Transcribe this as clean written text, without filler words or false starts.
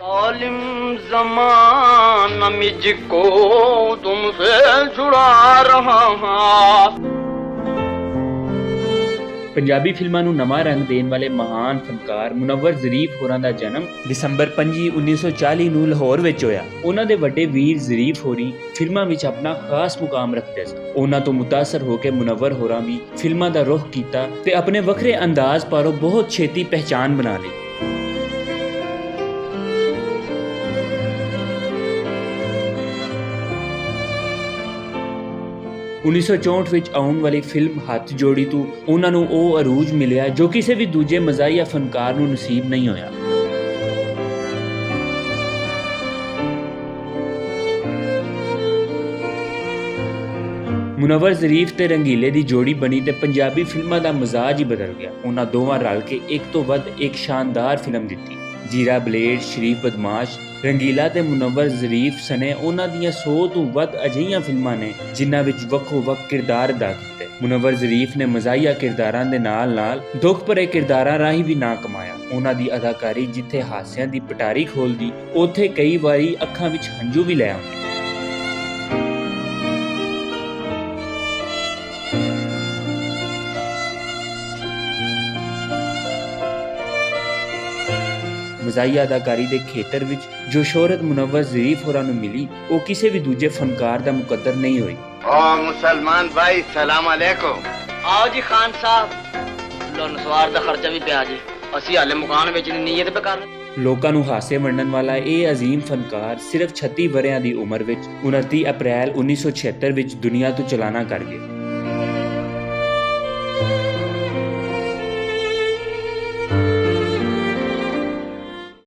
जालिम ज़माना मुझको तुमसे छुड़ा रहा है। ਪੰਜਾਬੀ ਫਿਲਮਾਂ ਨੂੰ ਨਵਾਂ ਰੰਗ ਦੇਣ ਵਾਲੇ ਮਹਾਨ ਫਨਕਾਰ ਮੁਨੱਵਰ ਜ਼ਰੀਫ ਹੋਰਾਂ ਦਾ ਜਨਮ ਦਸੰਬਰ 5, 1940 ਨੂੰ ਲਾਹੌਰ ਵਿੱਚ ਹੋਇਆ। ਉਹਨਾਂ ਦੇ ਵੱਡੇ ਵੀਰ ਜ਼ਰੀਫ ਹੋਰੀ ਫਿਲਮਾਂ ਵਿੱਚ ਆਪਣਾ ਖਾਸ ਮੁਕਾਮ ਰੱਖਦੇ ਸਨ। ਉਹਨਾਂ ਤੋਂ ਮੁਤਾਸਰ ਹੋ ਕੇ ਮੁਨੱਵਰ ਹੋਰਾਂ ਵੀ ਫਿਲਮਾਂ ਦਾ ਰੁਖ ਕੀਤਾ ਤੇ ਆਪਣੇ ਵੱਖਰੇ ਅੰਦਾਜ਼ ਪਾਰੋਂ ਬਹੁਤ ਛੇਤੀ ਪਹਿਚਾਨ ਬਣਾ ਲਈ। उन्नीस सौ 64 ਵਿੱਚ ਆਉਣ ਵਾਲੀ ਫਿਲਮ ਹੱਥ ਜੋੜੀ ਤੋਂ ਉਹਨਾਂ ਨੂੰ ਉਹ ਅਰੂਜ ਮਿਲਿਆ ਜੋ ਕਿਸੇ ਵੀ ਦੂਜੇ ਮਜ਼ਾਹੀਆ ਫਨਕਾਰ ਨੂੰ ਨਸੀਬ ਨਹੀਂ ਹੋਇਆ। ਮੁਨੱਵਰ ਜ਼ਰੀਫ ਤੇ ਰੰਗੀਲੇ ਦੀ ਜੋੜੀ ਬਣੀ ਤੇ ਪੰਜਾਬੀ ਫਿਲਮਾਂ ਦਾ ਮਜ਼ਾਜ ਹੀ ਬਦਲ ਗਿਆ। ਉਹਨਾਂ ਦੋਵਾਂ ਰਲ ਕੇ ਇੱਕ ਤੋਂ ਵੱਧ ਇੱਕ ਸ਼ਾਨਦਾਰ ਫਿਲਮ ਦਿੱਤੀ। ਜੀਰਾ ਬਲੇਡ, ਸ਼ਰੀਫ ਬਦਮਾਸ਼, ਰੰਗੀਲਾ ਤੇ ਮੁਨੱਵਰ ਜ਼ਰੀਫ ਸਣੇ ਉਹਨਾਂ ਦੀਆਂ 100 ਤੋਂ ਵੱਧ ਅਜਿਹੀਆਂ ਫਿਲਮਾਂ ਨੇ ਜਿਨ੍ਹਾਂ ਵਿੱਚ ਵੱਖੋ-ਵੱਖ ਕਿਰਦਾਰ ਅਦਾ ਕੀਤੇ। ਮੁਨੱਵਰ ਜ਼ਰੀਫ ਨੇ ਮਜ਼ਾਹੀਆ ਕਿਰਦਾਰਾਂ ਦੇ ਨਾਲ-ਨਾਲ ਦੁੱਖ ਭਰੇ ਕਿਰਦਾਰਾਂ ਰਾਹੀਂ ਵੀ ਨਾਂ ਕਮਾਇਆ। ਉਹਨਾਂ ਦੀ ਅਦਾਕਾਰੀ ਜਿੱਥੇ ਹਾਸਿਆਂ ਦੀ ਪਟਾਰੀ ਖੋਲਦੀ, ਉੱਥੇ ਕਈ ਵਾਰੀ ਅੱਖਾਂ ਵਿੱਚ ਹੰਝੂ ਵੀ ਲੈ ਆਉਂਦੇ। ਮਜ਼ਾਹੀਆ ਅਦਾਕਾਰੀ ਦੇ ਖੇਤਰ ਵਿੱਚ ਜੋ ਸ਼ੋਹਰਤ ਮੁਨੱਵਰ ਜ਼ਰੀਫ ਹੋਰਾਂ ਨੂੰ ਮਿਲੀ, ਉਹ ਕਿਸੇ ਵੀ ਦੂਜੇ ਫਨਕਾਰ ਦਾ ਮੁਕੱਦਰ ਨਹੀਂ ਹੋਈ। मुसलमान भाई सलाम अलैकुम। आओ जी खान साहब, लो नसवार ਦਾ ਖਰਚਾ ਵੀ ਪਿਆ ਜੀ। ਅਸੀਂ ਹਾਲੇ ਮਕਾਨ ਵੇਚਣ ਦੀ ਨੀਅਤ ਤੇ ਕਰ। ਲੋਕਾਂ ਨੂੰ ਹਾਸੇ ਵੰਡਣ ਵਾਲਾ ਇਹ ਅਜ਼ੀਮ ਫਨਕਾਰ ਸਿਰਫ 36 ਵਰ੍ਹਿਆਂ ਦੀ ਉਮਰ ਵਿੱਚ 29 ਅਪ੍ਰੈਲ 1976 ਵਿੱਚ ਦੁਨੀਆ ਤੋਂ ਚਲਾਣਾ ਕਰ ਗਿਆ।